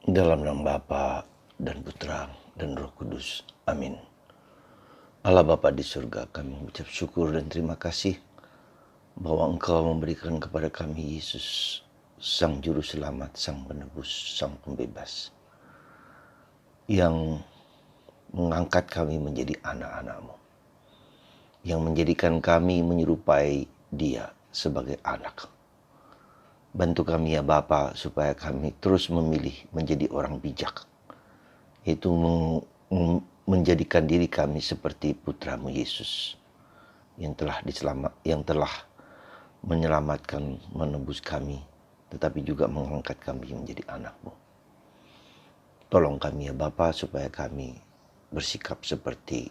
Dalam nama Bapa dan Putra dan Roh Kudus. Amin. Allah Bapa di surga, kami mengucap syukur dan terima kasih bahwa Engkau memberikan kepada kami Yesus, Sang Juru Selamat, Sang Penebus, Sang Pembebas, yang mengangkat kami menjadi anak-anak-Mu, yang menjadikan kami menyerupai Dia sebagai anak. Bantu kami ya Bapa supaya kami terus memilih menjadi orang bijak, yaitu menjadikan diri kami seperti putra-Mu Yesus yang telah menyelamatkan, menebus kami, tetapi juga mengangkat kami menjadi anak-Mu. Tolong kami ya Bapa supaya kami bersikap seperti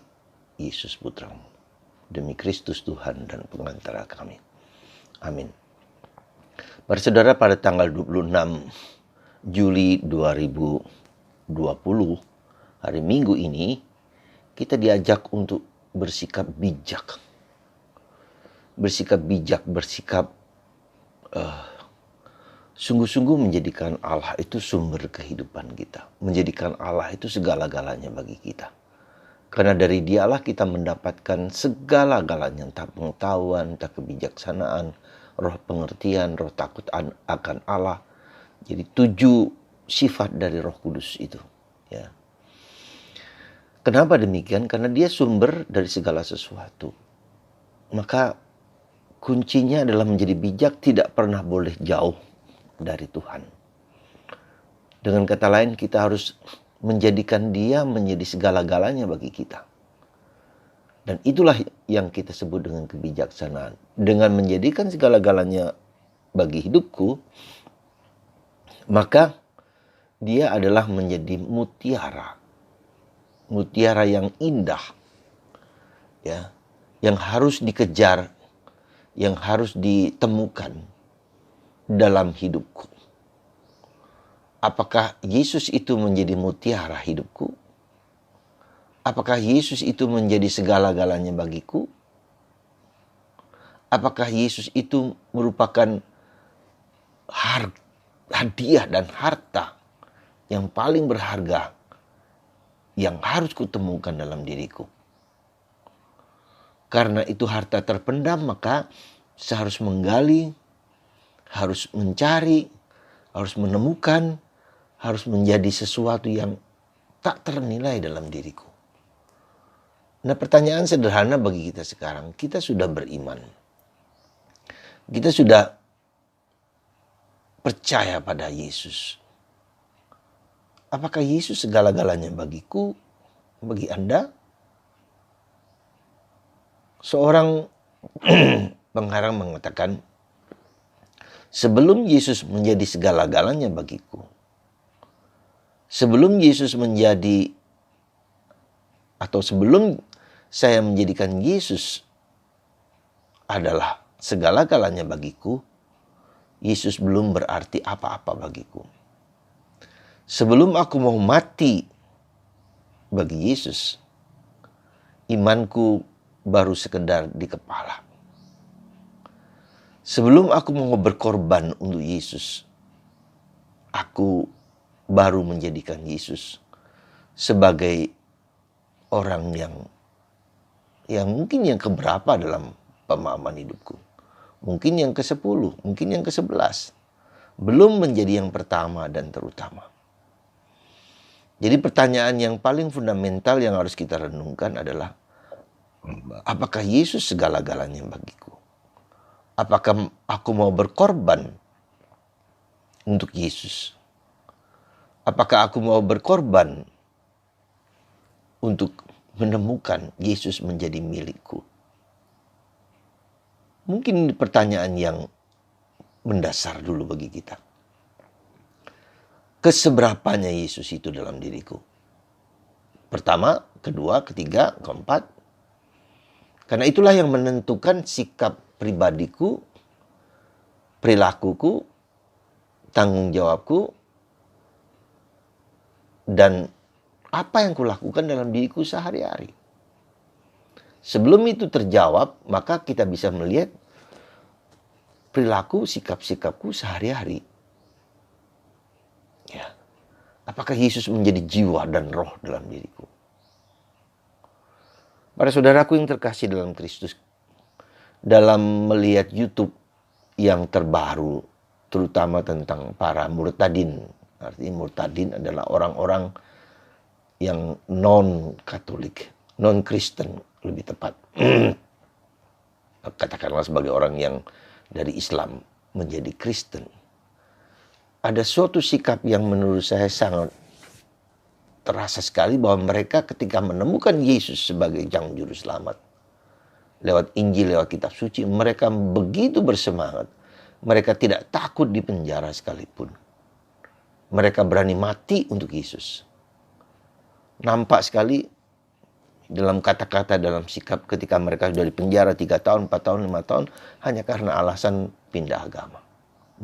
Yesus putra-Mu. Demi Kristus Tuhan dan pengantara kami. Amin. Para saudara, pada tanggal 26 Juli 2020, hari Minggu ini, kita diajak untuk bersikap bijak. Bersikap bijak, sungguh-sungguh menjadikan Allah itu sumber kehidupan kita. Menjadikan Allah itu segala-galanya bagi kita. Karena dari Dialah kita mendapatkan segala-galanya, entah pengetahuan, entah kebijaksanaan, roh pengertian, roh takut akan Allah. Jadi 7 sifat dari Roh Kudus itu. Ya. Kenapa demikian? Karena Dia sumber dari segala sesuatu. Maka kuncinya adalah menjadi bijak, tidak pernah boleh jauh dari Tuhan. Dengan kata lain, kita harus menjadikan Dia menjadi segala-galanya bagi kita. Dan itulah yang kita sebut dengan kebijaksanaan. Dengan menjadikan segala-galanya bagi hidupku, maka dia adalah menjadi mutiara. Mutiara yang indah, ya, yang harus dikejar, yang harus ditemukan dalam hidupku. Apakah Yesus itu menjadi mutiara hidupku? Apakah Yesus itu menjadi segala-galanya bagiku? Apakah Yesus itu merupakan hadiah dan harta yang paling berharga yang harus kutemukan dalam diriku? Karena itu harta terpendam, maka saya harus menggali, harus mencari, harus menemukan, harus menjadi sesuatu yang tak ternilai dalam diriku. Nah, pertanyaan sederhana bagi kita sekarang, kita sudah beriman. Kita sudah percaya pada Yesus. Apakah Yesus segala-galanya bagiku, bagi Anda? Seorang pengarang mengatakan, sebelum Yesus menjadi segala-galanya bagiku, sebelum Yesus menjadi, atau sebelum saya menjadikan Yesus adalah segala-galanya bagiku, Yesus belum berarti apa-apa bagiku. Sebelum aku mau mati bagi Yesus, imanku baru sekedar di kepala. Sebelum aku mau berkorban untuk Yesus, aku baru menjadikan Yesus sebagai orang yang mungkin yang keberapa dalam pemahaman hidupku. Mungkin yang ke-10, mungkin yang ke-11. Belum menjadi yang pertama dan terutama. Jadi pertanyaan yang paling fundamental yang harus kita renungkan adalah, apakah Yesus segala-galanya bagiku? Apakah aku mau berkorban untuk Yesus? Apakah aku mau berkorban untuk menemukan Yesus menjadi milikku? Mungkin pertanyaan yang mendasar dulu bagi kita. Keseberapanya Yesus itu dalam diriku? Pertama, kedua, ketiga, keempat. Karena itulah yang menentukan sikap pribadiku, perilakuku, tanggung jawabku, dan apa yang kulakukan dalam diriku sehari-hari. Sebelum itu terjawab, maka kita bisa melihat perilaku, sikap-sikapku sehari-hari. Ya. Apakah Yesus menjadi jiwa dan roh dalam diriku? Para saudaraku yang terkasih dalam Kristus, dalam melihat YouTube yang terbaru, terutama tentang para murtadin. Artinya murtadin adalah orang-orang yang non-Katolik, non-Kristen lebih tepat. Katakanlah sebagai orang yang dari Islam menjadi Kristen. Ada suatu sikap yang menurut saya sangat terasa sekali bahwa mereka ketika menemukan Yesus sebagai Jang Juru Selamat, lewat Injil, lewat kitab suci, mereka begitu bersemangat. Mereka tidak takut di penjara sekalipun. Mereka berani mati untuk Yesus. Nampak sekali dalam kata-kata, dalam sikap ketika mereka sudah di penjara 3 tahun, 4 tahun, 5 tahun, hanya karena alasan pindah agama.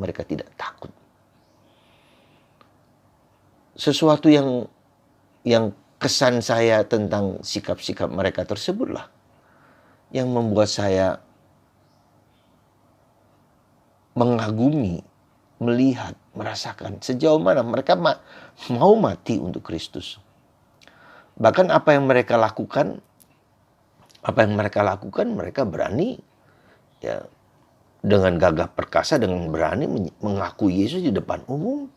Mereka tidak takut. Sesuatu yang kesan saya tentang sikap-sikap mereka tersebutlah yang membuat saya mengagumi, melihat, merasakan sejauh mana mereka mau mati untuk Kristus. Bahkan apa yang mereka lakukan, mereka berani ya dengan gagah perkasa, dengan berani mengaku Yesus di depan umum.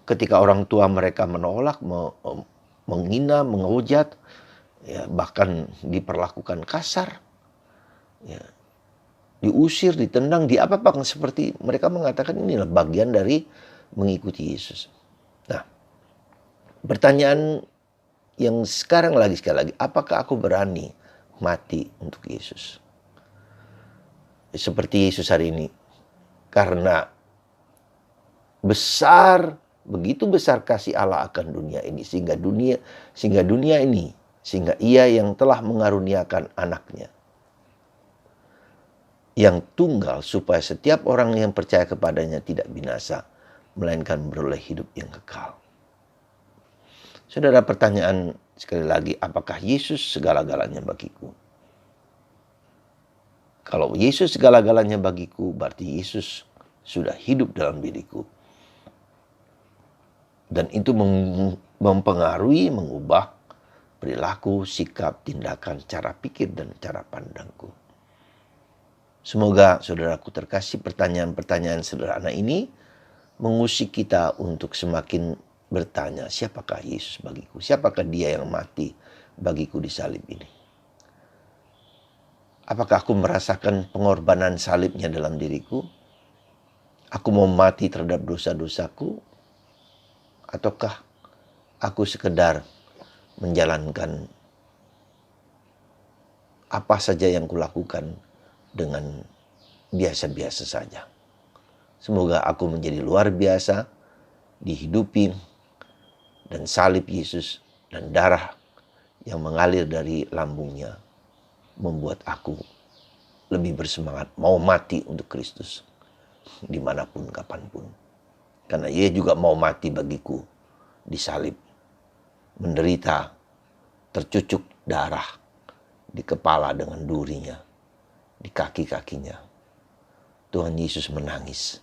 Ketika orang tua mereka menolak, menghina, menghujat, ya bahkan diperlakukan kasar, ya, diusir, ditendang, diapa-apakan, seperti mereka mengatakan inilah bagian dari mengikuti Yesus. Nah, pertanyaan yang sekali lagi, apakah aku berani mati untuk Yesus? Seperti Yesus hari ini, karena begitu besar kasih Allah akan dunia ini, sehingga Ia yang telah mengaruniakan anaknya yang tunggal, supaya setiap orang yang percaya kepadanya tidak binasa, melainkan beroleh hidup yang kekal. Saudara, pertanyaan sekali lagi, apakah Yesus segala-galanya bagiku? Kalau Yesus segala-galanya bagiku, berarti Yesus sudah hidup dalam diriku. Dan itu mempengaruhi, mengubah perilaku, sikap, tindakan, cara pikir, dan cara pandangku. Semoga saudaraku terkasih, pertanyaan-pertanyaan sederhana ini mengusik kita untuk semakin bertanya, siapakah Yesus bagiku? Siapakah Dia yang mati bagiku di salib ini? Apakah aku merasakan pengorbanan salibnya dalam diriku? Aku mau mati terhadap dosa-dosaku? Ataukah aku sekedar menjalankan apa saja yang kulakukan dengan biasa-biasa saja? Semoga aku menjadi luar biasa, dihidupi, dan salib Yesus dan darah yang mengalir dari lambungnya membuat aku lebih bersemangat mau mati untuk Kristus dimanapun, kapanpun. Karena Ia juga mau mati bagiku di salib, menderita, tercucuk darah di kepala dengan durinya, di kaki-kakinya. Tuhan Yesus menangis,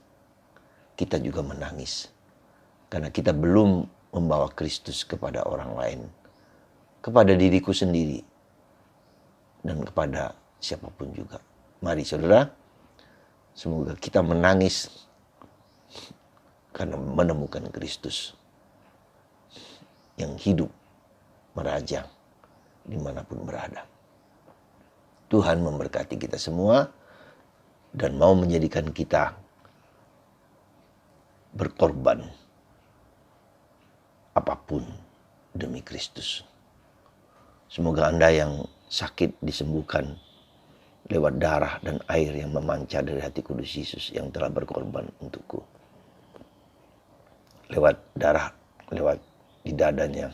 kita juga menangis, karena kita belum membawa Kristus kepada orang lain, kepada diriku sendiri, dan kepada siapapun juga. Mari saudara, semoga kita menangis karena menemukan Kristus yang hidup, meraja dimanapun berada. Tuhan memberkati kita semua dan mau menjadikan kita berkorban apapun demi Kristus. Semoga Anda yang sakit disembuhkan lewat darah dan air yang memancar dari hati kudus Yesus yang telah berkorban untukku. Lewat darah, lewat di dadanya,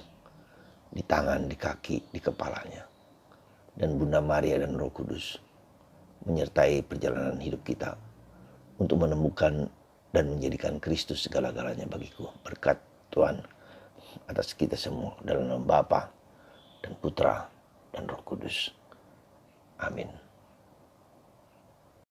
di tangan, di kaki, di kepalanya. Dan Bunda Maria dan Roh Kudus menyertai perjalanan hidup kita untuk menemukan dan menjadikan Kristus segala-galanya bagiku. Berkat Tuhan atas kita semua dalam nama Bapa dan Putra dan Roh Kudus. Amin.